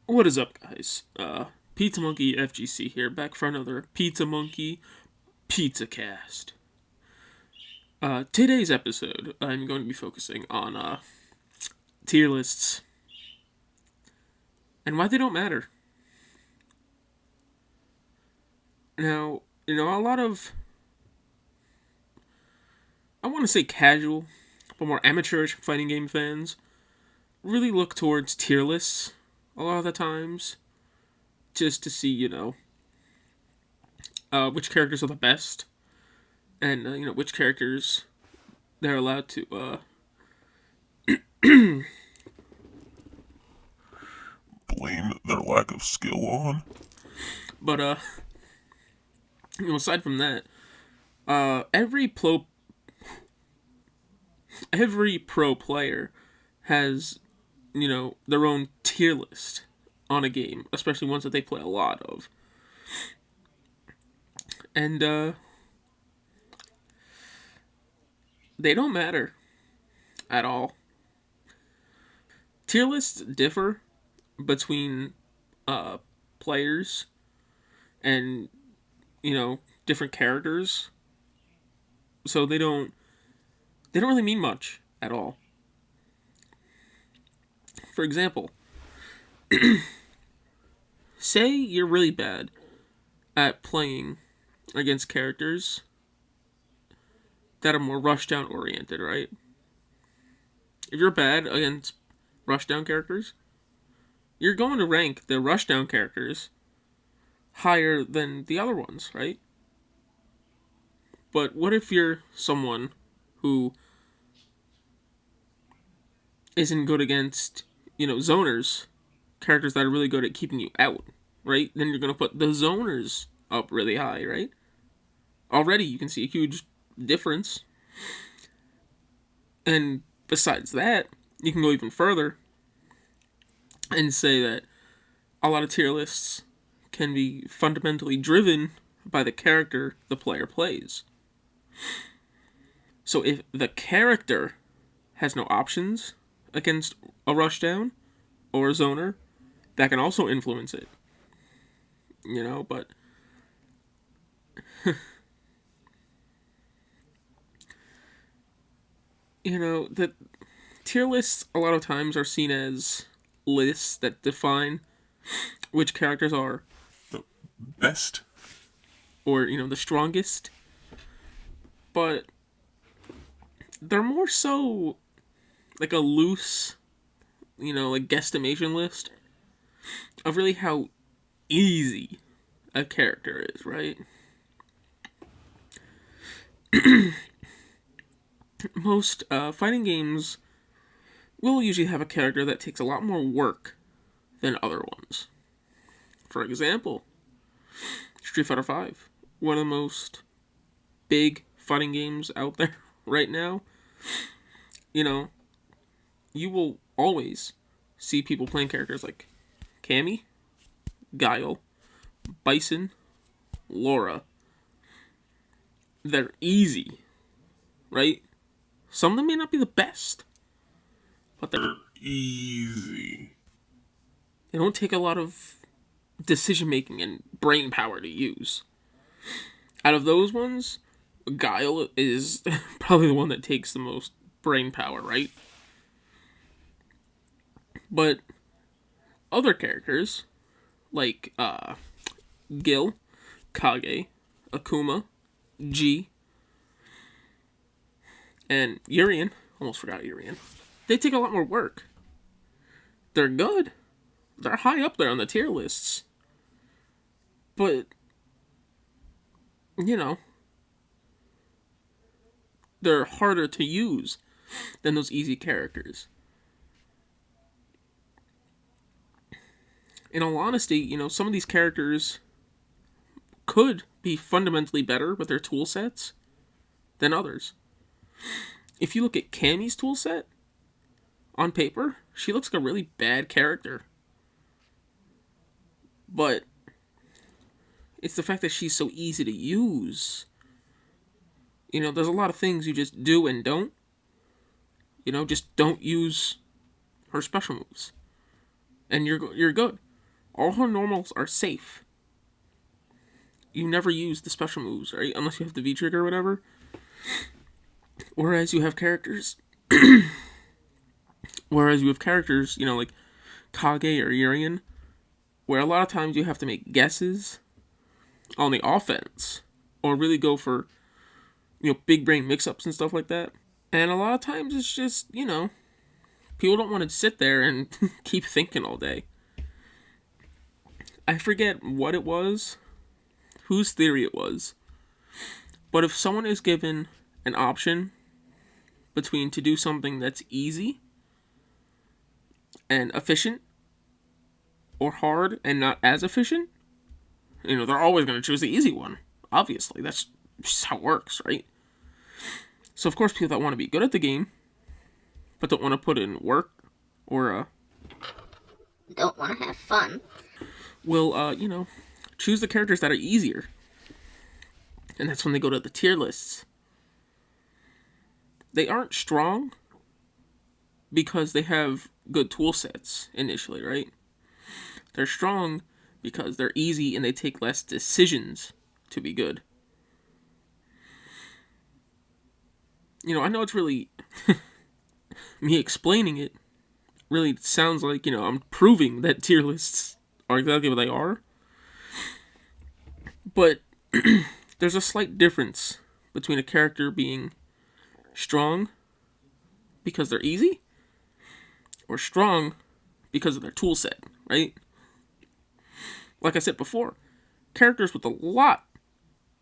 What is up, guys? Pizzamonkey FGC here, back for another Pizzamonkey Pizzacast. Today's episode, I'm going to be focusing on tier lists and why they don't matter. Now, a lot of, I want to say casual, but more amateurish fighting game fans really look towards tier lists a lot of the times just to see, which characters are the best and, which characters they're allowed to, blame their lack of skill on. But, aside from that, every pro player has, their own tier list on a game, especially ones that they play a lot of. And, they don't matter at all. Tier lists differ between, players and, different characters. So they don't really mean much at all. For example, say you're really bad at playing against characters that are more rushdown oriented, right? If you're bad against rushdown characters, you're going to rank the rushdown characters higher than the other ones, right? But what if you're someone who isn't good against, zoners, characters that are really good at keeping you out, right? Then you're going to put the zoners up really high, right? Already you can see a huge difference. And besides that, you can go even further and say that a lot of tier lists can be fundamentally driven by the character the player plays. So if the character has no options against a rushdown or a zoner, that can also influence it. But the tier lists a lot of times are seen as lists that define which characters are The best. or, the strongest. But they're more so like a loose, like guesstimation list of really how easy a character is, right? Most fighting games will usually have a character that takes a lot more work than other ones. For example, Street Fighter V, one of the most big fighting games out there right now. You will always see people playing characters like Cammy, Guile, Bison, Laura. They're easy, right? Some of them may not be the best, but They're easy. they don't take a lot of decision making and brain power to use. Out of those ones, Guile is probably the one that takes the most brain power, right? But other characters, like Gil, Kage, Akuma, G, and Urien, almost forgot Urien, they take a lot more work. They're good. They're high up there on the tier lists. But, they're harder to use than those easy characters. In all honesty, some of these characters could be fundamentally better with their tool sets than others. If you look at Cammy's toolset, on paper, she looks like a really bad character. But it's the fact that she's so easy to use. There's a lot of things you just do and don't. Just don't use her special moves. And you're good. All her normals are safe. You never use the special moves, right? Unless you have the V trigger or whatever. Whereas you have characters, like Kage or Urian, where a lot of times you have to make guesses on the offense, or really go for, big brain mix-ups and stuff like that. And a lot of times it's just, people don't want to sit there and keep thinking all day. I forget what it was, whose theory it was, but if someone is given an option between to do something that's easy and efficient, or hard and not as efficient, they're always going to choose the easy one. Obviously, that's just how it works, right? So, of course, people that want to be good at the game, but don't want to put in work, or, don't want to have fun, will, choose the characters that are easier. And that's when they go to the tier lists. They aren't strong because they have good tool sets initially, right? They're strong because they're easy and they take less decisions to be good. I know it's really me explaining it really sounds like, I'm proving that tier lists are exactly what they are. But there's a slight difference between a character being strong because they're easy, or strong because of their tool set, right? Like I said before, characters with a lot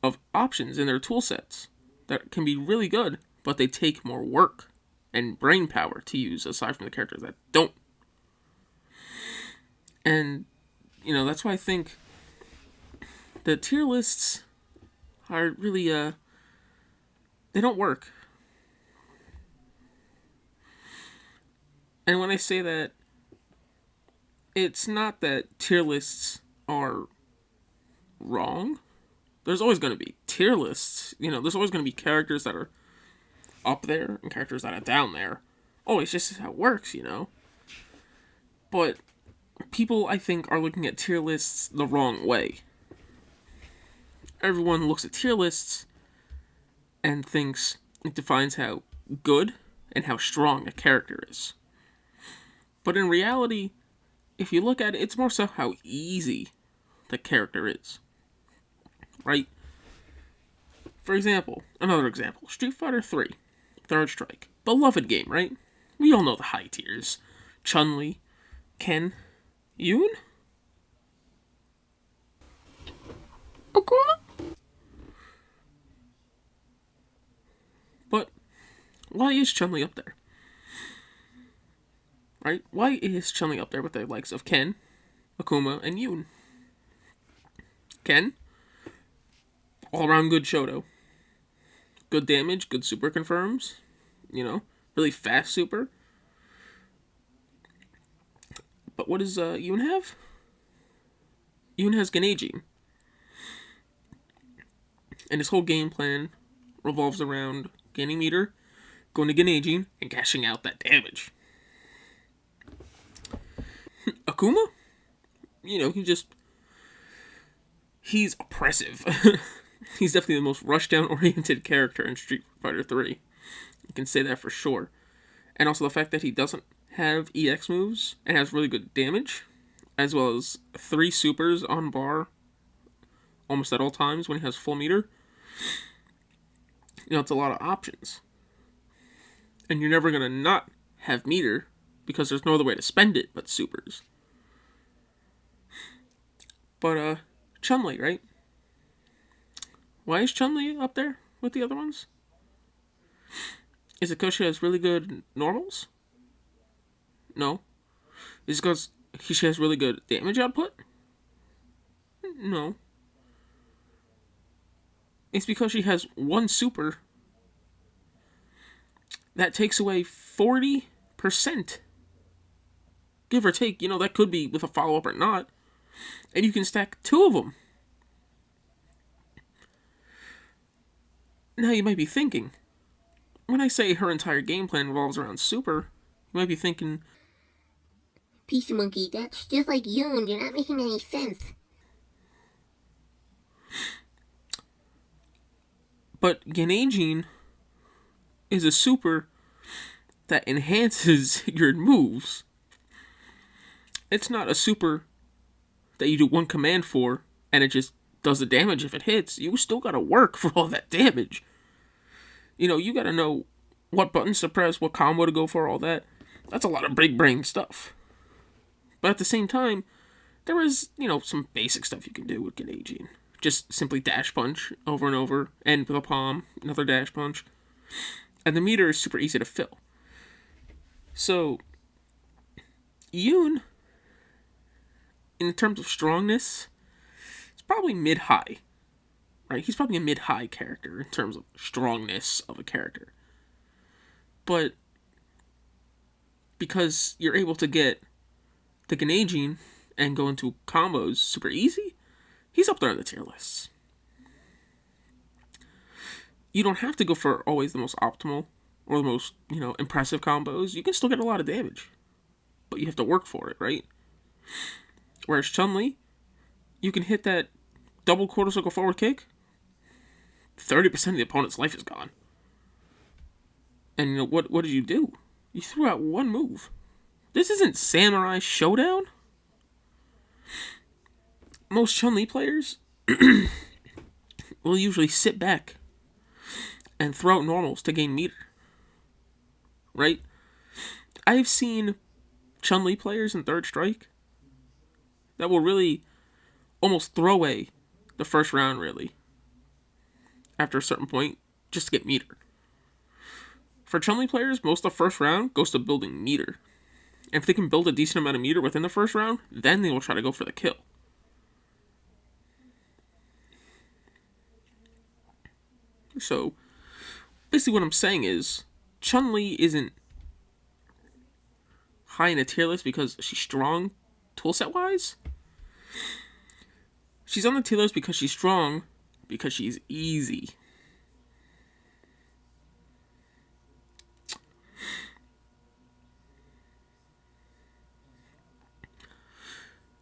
of options in their tool sets that can be really good, but they take more work and brain power to use aside from the characters that don't. And, that's why I think the tier lists are really, they don't work. And when I say that, it's not that tier lists are wrong. There's always going to be tier lists. There's always going to be characters that are up there and characters that are down there. Oh, it's just how it works, But people, I think, are looking at tier lists the wrong way. Everyone looks at tier lists and thinks it defines how good and how strong a character is. But in reality, if you look at it, it's more so how easy the character is. Right? For example, another example, Street Fighter 3, Third Strike. Beloved game, right? We all know the high tiers. Chun-Li, Ken, Yoon? Akuma? But why is Chun-Li up there? Right? Why is Chun-Li up there with the likes of Ken, Akuma, and Yoon? Ken, all-around good Shoto. Good damage, good super confirms. Really fast super. But what does Yoon have? Yoon has Genei. And his whole game plan revolves around gaining meter, going to Genei, and cashing out that damage. Akuma? He's oppressive. He's definitely the most rushdown oriented character in Street Fighter 3. You can say that for sure. And also the fact that he doesn't have EX moves and has really good damage, as well as 3 supers on bar almost at all times when he has full meter. It's a lot of options. And you're never going to not have meter because there's no other way to spend it but supers. But, Chun-Li, right? Why is Chun-Li up there with the other ones? Is it because she has really good normals? No. Is it because she has really good damage output? No. It's because she has one super that takes away 40%. Give or take, that could be with a follow-up or not. And you can stack 2 of them. Now you might be thinking, when I say her entire game plan revolves around super, you might be thinking, Pizzamonkey, that's just like Yoon. You're not making any sense. But Genaging is a super that enhances your moves. It's not a super that you do one command for and it just does the damage if it hits. You still gotta work for all that damage. You gotta know what buttons to press, what combo to go for, all that. That's a lot of big brain stuff. But at the same time, there is, some basic stuff you can do with Genaging. Just simply dash punch over and over, and with a palm, another dash punch. And the meter is super easy to fill. So, Yoon, in terms of strongness, is probably mid-high. Right? He's probably a mid-high character in terms of strongness of a character. But because you're able to get the Genaging and go into combos super easy, he's up there on the tier lists. You don't have to go for always the most optimal or the most, impressive combos. You can still get a lot of damage. But you have to work for it, right? Whereas Chun-Li, you can hit that double quarter circle forward kick, 30% of the opponent's life is gone. And what did you do? You threw out one move. This isn't Samurai Showdown. Most Chun-Li players will usually sit back and throw out normals to gain meter. Right? I've seen Chun-Li players in Third Strike that will really almost throw away the first round, really, after a certain point, just to get meter. For Chun-Li players, most of the first round goes to building meter. And if they can build a decent amount of meter within the first round, then they will try to go for the kill. So, basically what I'm saying is, Chun-Li isn't high in a tier list because she's strong, toolset wise. She's on the tier list because she's strong, because she's easy.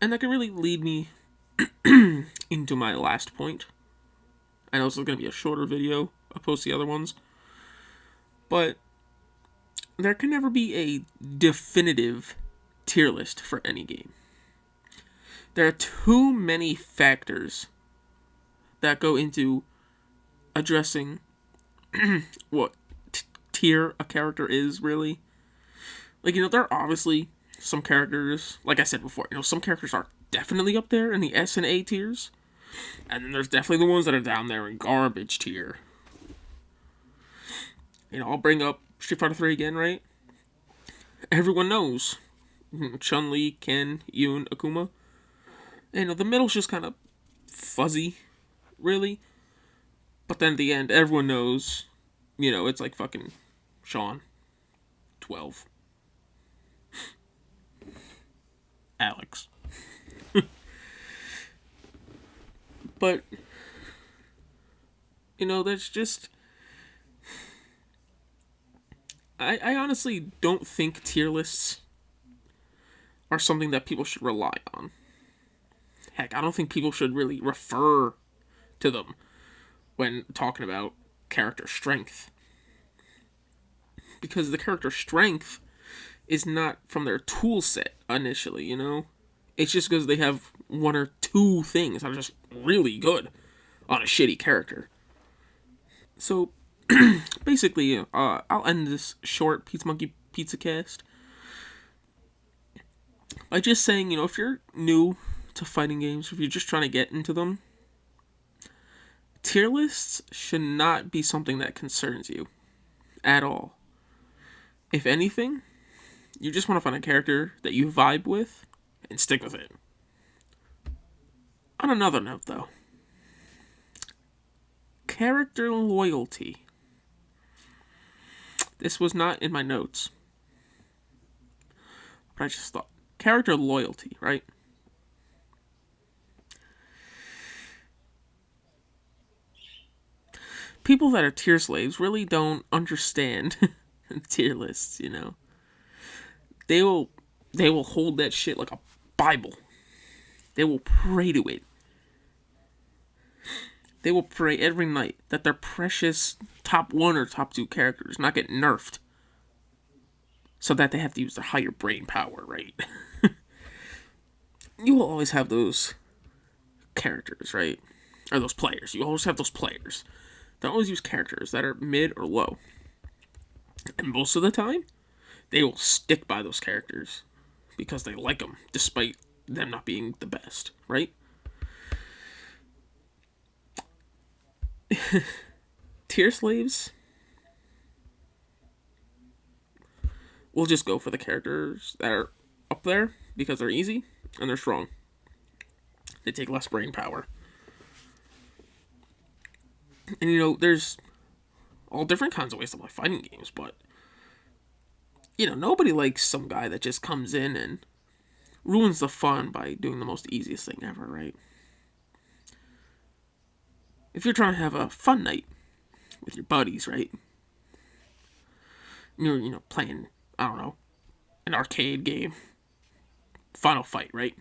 And that can really lead me into my last point. I know this is going to be a shorter video opposed to the other ones. But there can never be a definitive tier list for any game. There are too many factors that go into addressing what tier a character is, really. Like, there are obviously some characters, like I said before, some characters are definitely up there in the S and A tiers. And then there's definitely the ones that are down there in garbage tier. I'll bring up Street Fighter 3 again, right? Everyone knows Chun-Li, Ken, Yoon, Akuma. And the middle's just kind of fuzzy, really. But then at the end, everyone knows, it's like fucking Sean, 12. Alex. But, that's just... I honestly don't think tier lists are something that people should rely on. Heck, I don't think people should really refer to them when talking about character strength. Because the character strength is not from their tool set initially, It's just because they have one or two things that are just really good on a shitty character. So, basically, I'll end this short Pizzamonkey Pizzacast by just saying, if you're new to fighting games, if you're just trying to get into them, tier lists should not be something that concerns you at all. If anything, you just want to find a character that you vibe with and stick with it. On another note, though, character loyalty. This was not in my notes, but I just thought, character loyalty, right? People that are tier slaves really don't understand tier lists, They will they will hold that shit like a Bible. They will pray to it. They will pray every night that their precious top 1 or top 2 characters not get nerfed. So that they have to use their higher brain power, right? You will always have those characters, right? Or those players. You always have those players that always use characters that are mid or low. And most of the time, they will stick by those characters because they like them, despite them not being the best, right? Tier slaves will just go for the characters that are up there because they're easy and they're strong. They take less brain power. And you know, there's all different kinds of ways to play fighting games, but you know, nobody likes some guy that just comes in and ruins the fun by doing the most easiest thing ever, right? If you're trying to have a fun night with your buddies, right? You're, you know, playing, I don't know, an arcade game, Final Fight, right?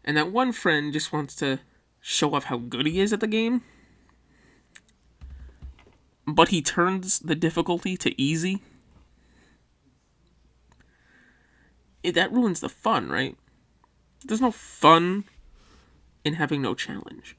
And that one friend just wants to show off how good he is at the game, but he turns the difficulty to easy. That ruins the fun, right? There's no fun in having no challenge.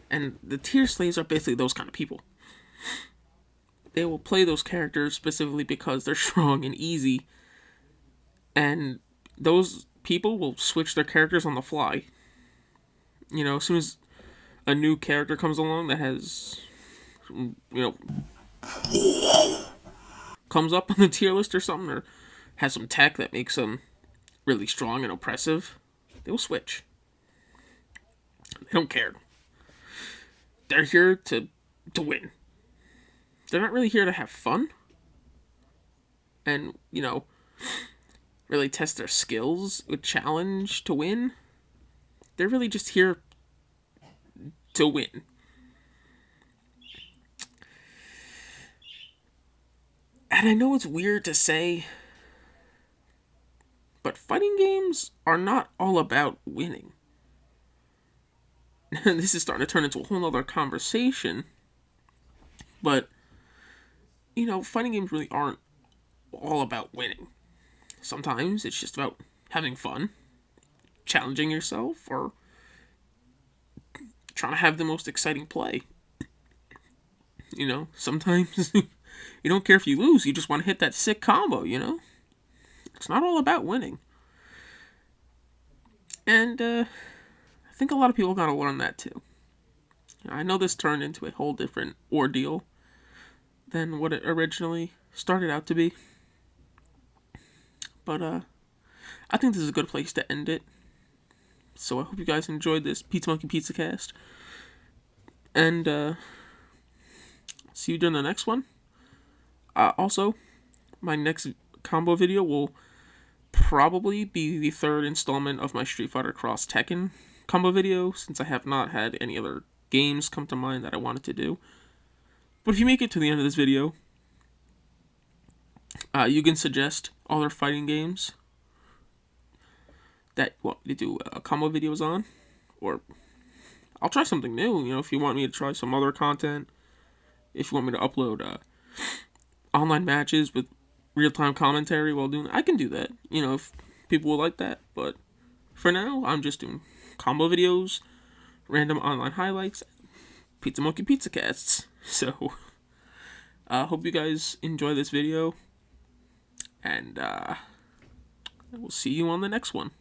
And the tier slaves are basically those kind of people. They will play those characters specifically because they're strong and easy. And those people will switch their characters on the fly. You know, as soon as a new character comes along that has, you know, comes up on the tier list or something, or has some tech that makes them really strong and oppressive, they will switch. They don't care. They're here to win. They're not really here to have fun and, you know, really test their skills with challenge to win. They're really just here to win. And I know it's weird to say, but fighting games are not all about winning. This is starting to turn into a whole other conversation. But, you know, fighting games really aren't all about winning. Sometimes it's just about having fun, challenging yourself, or trying to have the most exciting play. You know, sometimes you don't care if you lose, you just want to hit that sick combo, you know? It's not all about winning. And I think a lot of people gotta learn that too. I know this turned into a whole different ordeal than what it originally started out to be. But I think this is a good place to end it. So I hope you guys enjoyed this Pizzamonkey Pizzacast. And see you during the next one. Also, my next combo video will probably be the third installment of my Street Fighter Cross Tekken combo video, since I have not had any other games come to mind that I wanted to do. But if you make it to the end of this video, you can suggest other fighting games that you want me to do combo videos on, or I'll try something new. You know, if you want me to try some other content, if you want me to upload online matches with real-time commentary while doing, I can do that. You know, if people will like that. But for now, I'm just doing combo videos, random online highlights, Pizzamonkey Pizzacasts. So, I hope you guys enjoy this video, and we'll see you on the next one.